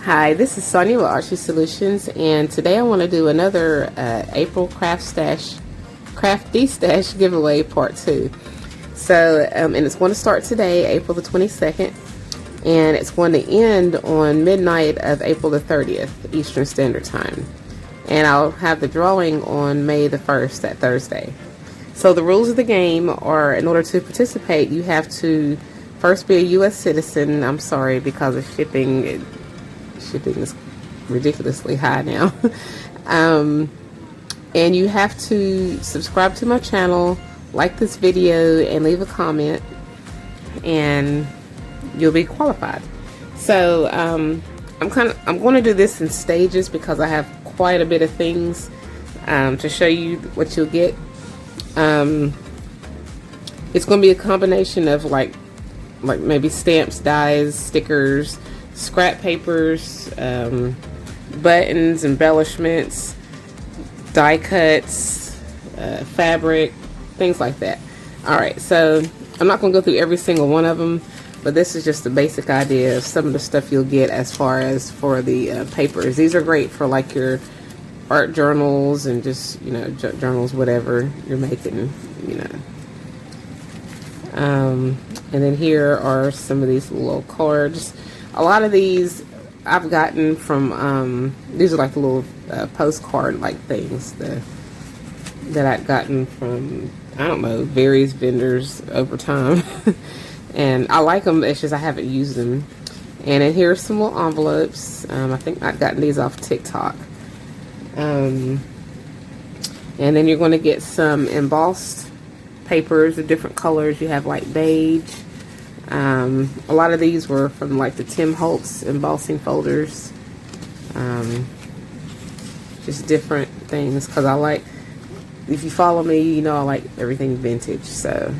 Hi, this is Sonia with Archie Solutions, and today I want to do another April Destash giveaway part 2. So, and it's going to start today, April the 22nd, and it's going to end on midnight of April the 30th, Eastern Standard Time. And I'll have the drawing on May the 1st, that Thursday. So the rules of the game are, in order to participate, you have to first be a U.S. citizen. I'm sorry, because of shipping. Shipping is ridiculously high now. And you have to subscribe to my channel, like this video, and leave a comment, and you'll be qualified. So I'm going to do this in stages because I have quite a bit of things to show you what you'll get. It's going to be a combination of like maybe stamps, dies, stickers, scrap papers, buttons, embellishments, die cuts, fabric, things like that. Alright, so I'm not going to go through every single one of them, but this is just a basic idea of some of the stuff you'll get as far as for the papers. These are great for like your art journals and just, you know, journals, whatever you're making, you know. And then here are some of these little cards. A lot of these I've gotten from, these are like the little postcard like things that I've gotten from, I don't know, various vendors over time. And I like them, it's just I haven't used them. And then here's some little envelopes. I think I've gotten these off TikTok. And then you're going to get some embossed papers of different colors. You have like beige. A lot of these were from like the Tim Holtz embossing folders. Just different things, because I like, if you follow me, you know I like everything vintage, so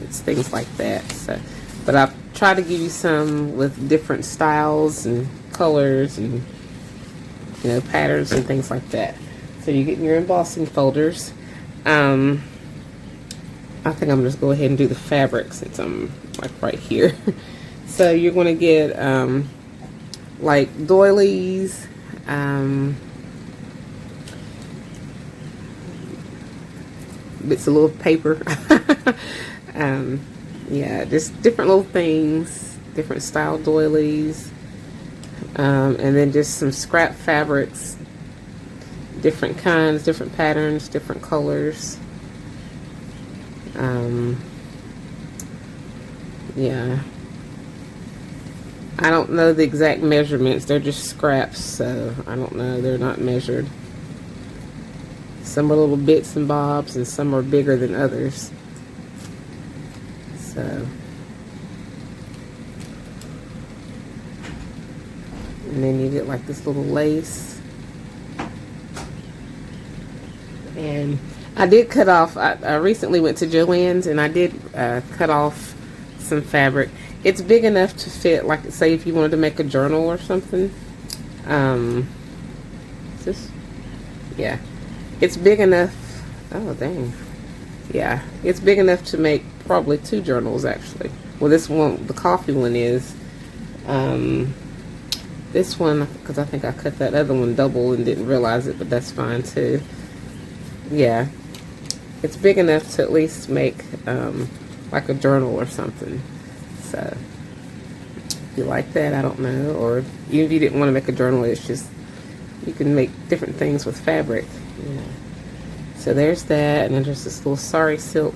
it's things like that. So, but I've tried to give you some with different styles and colors and, you know, patterns and things like that. So you get your embossing folders. I think I'm just go ahead and do the fabric since I'm like right here. So you're going to get like doilies, bits of little paper. Yeah, just different little things, different style doilies, and then just some scrap fabrics, different kinds, different patterns, different colors. Yeah, I don't know the exact measurements, they're just scraps, so I don't know, they're not measured. Some are little bits and bobs and some are bigger than others. So, and then you get like this little lace. And I did cut off, I recently went to Joann's and I did cut off some fabric. It's big enough to fit, like say if you wanted to make a journal or something. Is this? Yeah. It's big enough. Oh, dang. Yeah. It's big enough to make probably 2 journals actually. Well, this one, the coffee one is. This one, because I think I cut that other one double and didn't realize it, but that's fine too. Yeah. It's big enough to at least make like a journal or something. So if you like that, I don't know, or even if you didn't want to make a journal, it's just you can make different things with fabric. Yeah. So there's that, and then there's this little sari silk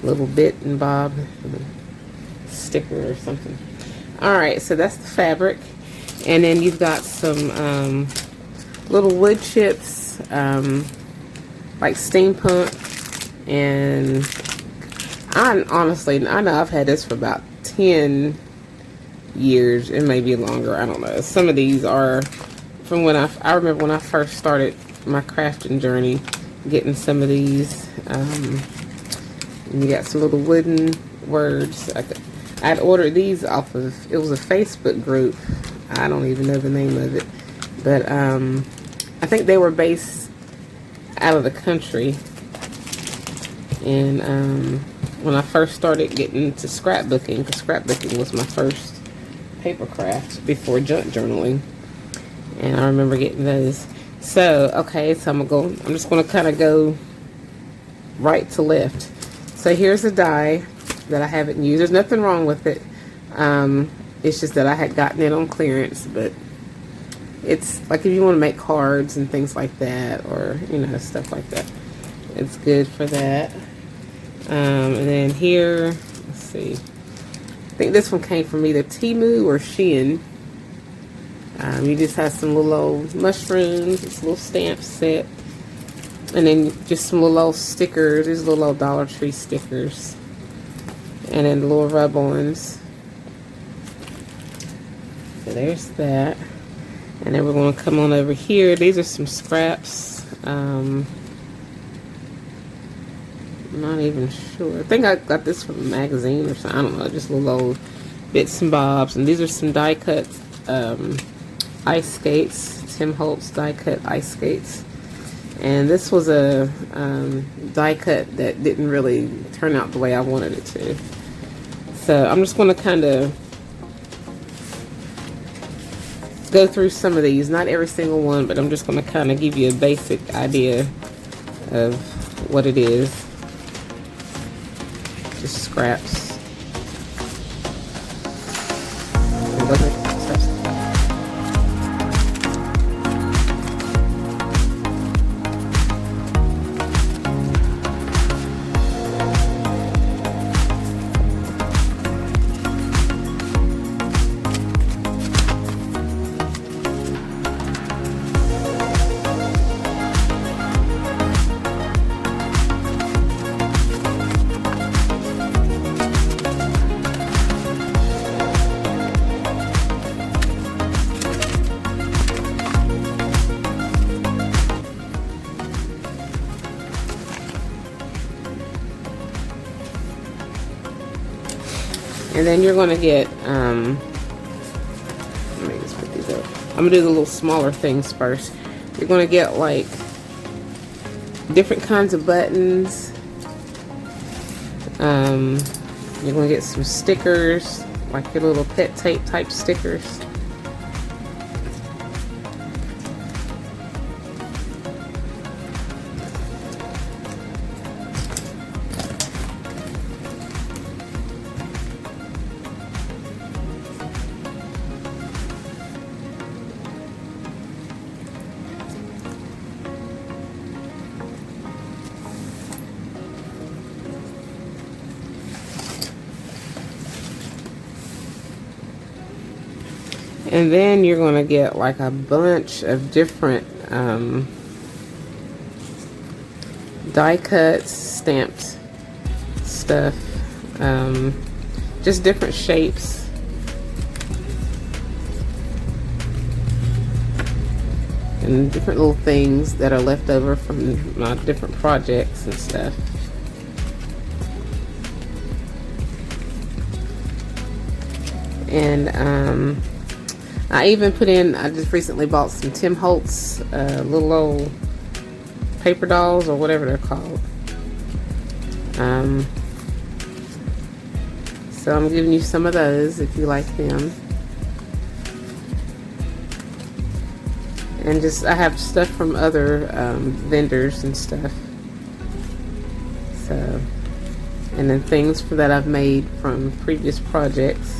little bit and bob sticker or something. Alright, so that's the fabric, and then you've got some little wood chips, like steampunk. And I honestly, I know I've had this for about 10 years, and maybe longer, I don't know. Some of these are from when I remember when I first started my crafting journey, getting some of these. And you got some little wooden words. I'd ordered these off of, it was a Facebook group. I don't even know the name of it. But I think they were based out of the country. And when I first started getting into scrapbooking, because scrapbooking was my first paper craft before junk journaling, and I remember getting those. So okay, so I'm just gonna kind of go right to left. So here's a die that I haven't used. There's nothing wrong with it. It's just that I had gotten it on clearance, but it's like if you want to make cards and things like that, or stuff like that, it's good for that. And then here, let's see, I think this one came from either Temu or Shein. You just have some little old mushrooms, this little stamp set, and then just some little old stickers. These little old Dollar Tree stickers, and then little rub-ons. So there's that. And then we're going to come on over here. These are some scraps. I'm not even sure. I think I got this from a magazine or something. I don't know. Just little old bits and bobs. And these are some die cut ice skates. Tim Holtz die cut ice skates. And this was a die cut that didn't really turn out the way I wanted it to. So I'm just going to kind of go through some of these, not every single one, but I'm just going to kind of give you a basic idea of what it is. Just scraps. And then you're going to get, let me just put these up. I'm going to do the little smaller things first. You're going to get like different kinds of buttons. You're going to get some stickers, like your little pet tape type stickers. And then you're going to get like a bunch of different die cuts, stamped stuff, just different shapes. And different little things that are left over from my different projects and stuff. And I even put in, I just recently bought some Tim Holtz little old paper dolls, or whatever they're called. So I'm giving you some of those if you like them. And just, I have stuff from other vendors and stuff. So, and then things that I've made from previous projects.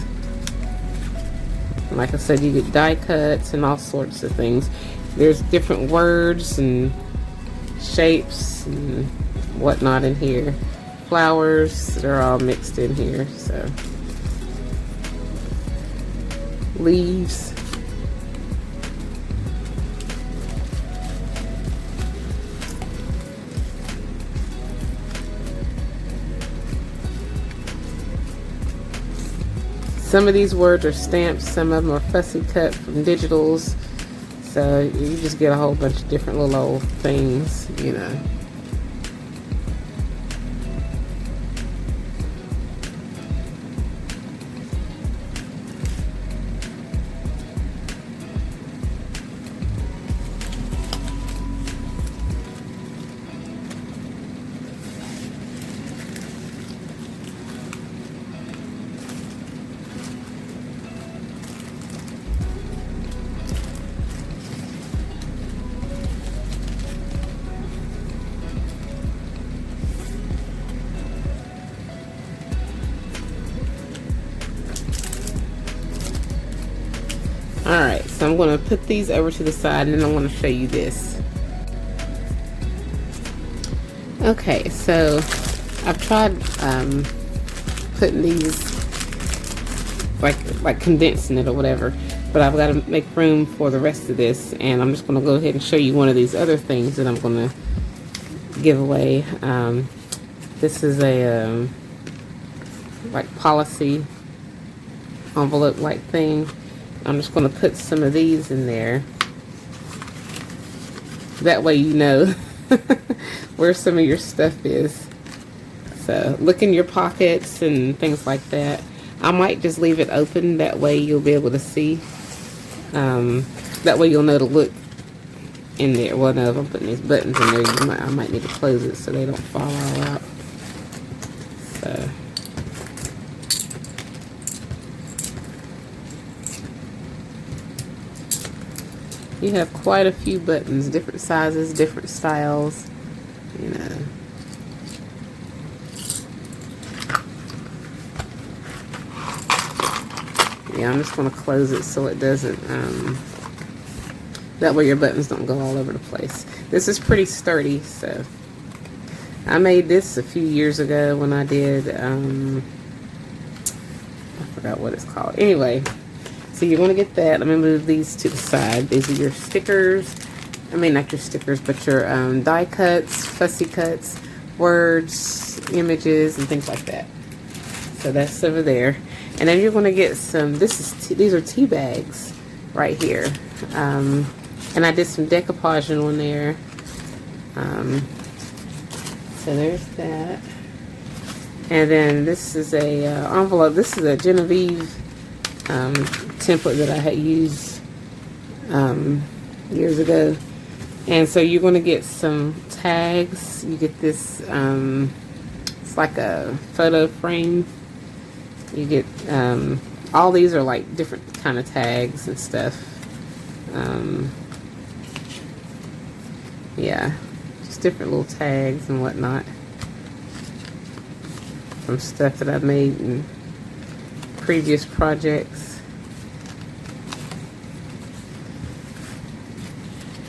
Like I said, you get die cuts and all sorts of things. There's different words and shapes and whatnot in here. Flowers, they're all mixed in here. So, leaves. Some of these words are stamped, some of them are fussy cut from digitals. So you just get a whole bunch of different little old things, you know. I'm going to put these over to the side, and then I want to show you this. Okay, so I've tried putting these, like condensing it or whatever, but I've got to make room for the rest of this, and I'm just going to go ahead and show you one of these other things that I'm going to give away. This is a like policy envelope like thing. I'm just going to put some of these in there. That way you know where some of your stuff is. So look in your pockets and things like that. I might just leave it open, that way you'll be able to see. That way you'll know to look in there. Well, no, if I'm putting these buttons in there, I might need to close it so they don't fall all out. So you have quite a few buttons, different sizes, different styles, you know. Yeah, I'm just going to close it so it doesn't, that way your buttons don't go all over the place. This is pretty sturdy, so. I made this a few years ago when I did, I forgot what it's called. Anyway, so you're going to get that. Let me move these to the side. These are your stickers. I mean, not your stickers, but your die cuts, fussy cuts, words, images, and things like that. So that's over there. And then you're going to get some, these are tea bags right here. And I did some decoupaging on there. So there's that. And then this is a envelope. This is a Genevieve template that I had used years ago. And so you're going to get some tags. You get this, it's like a photo frame. You get, all these are like different kind of tags and stuff. Yeah, just different little tags and whatnot from stuff that I've made in previous projects.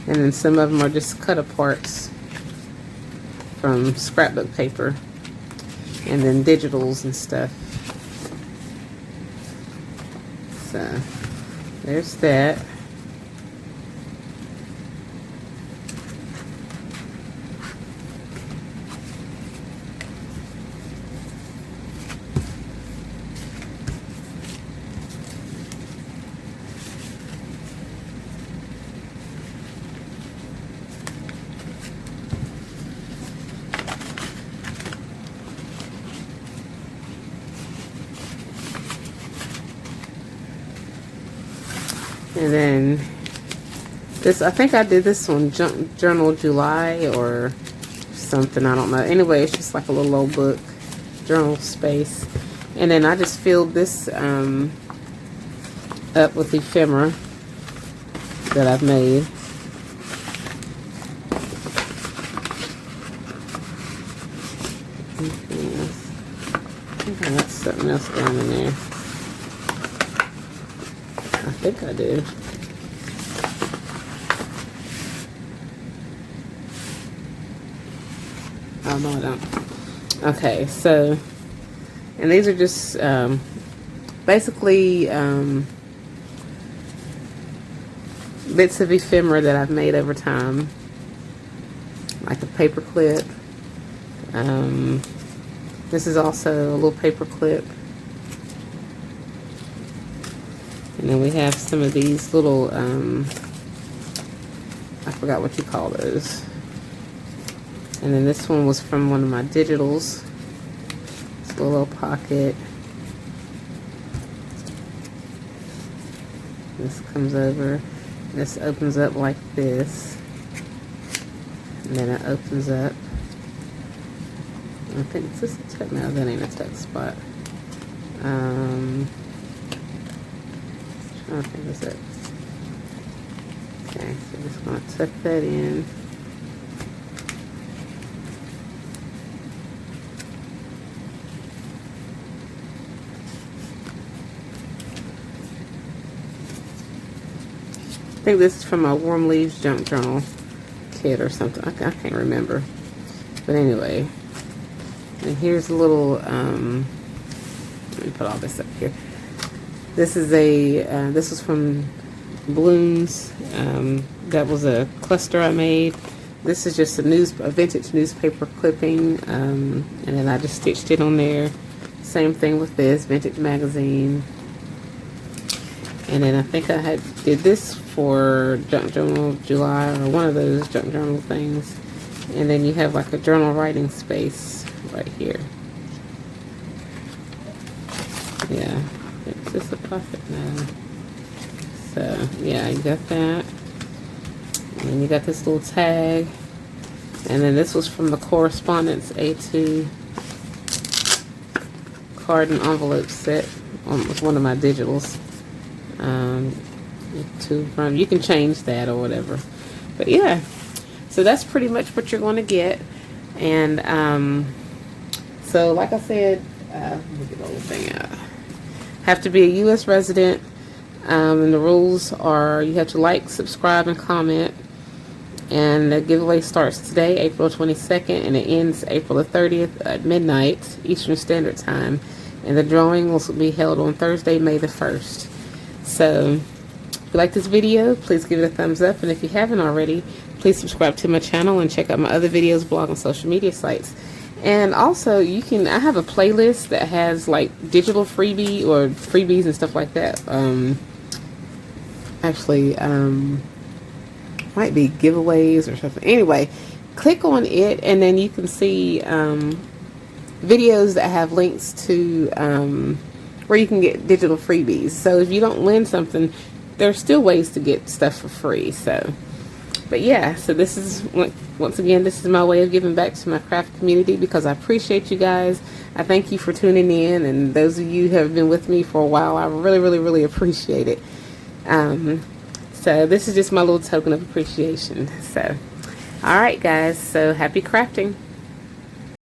And then some of them are just cut aparts from scrapbook paper, and then digitals and stuff. So there's that. And then this, I think I did this on Journal July or something, I don't know. Anyway, it's just like a little old book, journal space. And then I just filled this up with ephemera that I've made. I think I got something else down in there. I think I do. Oh, no, I don't. Okay, so, and these are just basically bits of ephemera that I've made over time, like a paper clip. This is also a little paper clip. And then we have some of these little, I forgot what you call those. And then this one was from one of my digitals. It's a little pocket. This comes over. This opens up like this. And then it opens up. I think this is a tuck. No, that ain't a tuck spot. I think that's it. Okay, so just going to tuck that in. think this is from my Warm Leaves Junk Journal kit or something. I can't remember. But anyway, and here's a little, let me put all this up here. This is this was from Blooms. That was a cluster I made. This is just a vintage newspaper clipping, and then I just stitched it on there. Same thing with this vintage magazine. And then I think I did this for Junk Journal July, or one of those Junk Journal things. And then you have like a journal writing space right here. Yeah, it's just a pocket now. So yeah, you got that. And then you got this little tag. And then this was from the Correspondence A2 card and envelope set. With one of my digitals. You can change that or whatever. But yeah, so that's pretty much what you're going to get. And so like I said, let me get the whole thing out. Have to be a U.S. resident. And the rules are you have to like, subscribe, and comment. And the giveaway starts today, April 22nd, and it ends April the 30th at midnight Eastern Standard Time. And the drawing will be held on Thursday, May the 1st. So if you like this video, please give it a thumbs up. And if you haven't already, please subscribe to my channel and check out my other videos, blog, and social media sites. And also, I have a playlist that has like digital freebies and stuff like that. Actually, might be giveaways or something. Anyway, click on it and then you can see videos that have links to where you can get digital freebies. So if you don't win something, there's still ways to get stuff for free. So, but yeah, so this is, once again, this is my way of giving back to my craft community because I appreciate you guys. I thank you for tuning in, and those of you who have been with me for a while, I really, really, really appreciate it. So this is just my little token of appreciation. So, alright guys, so happy crafting.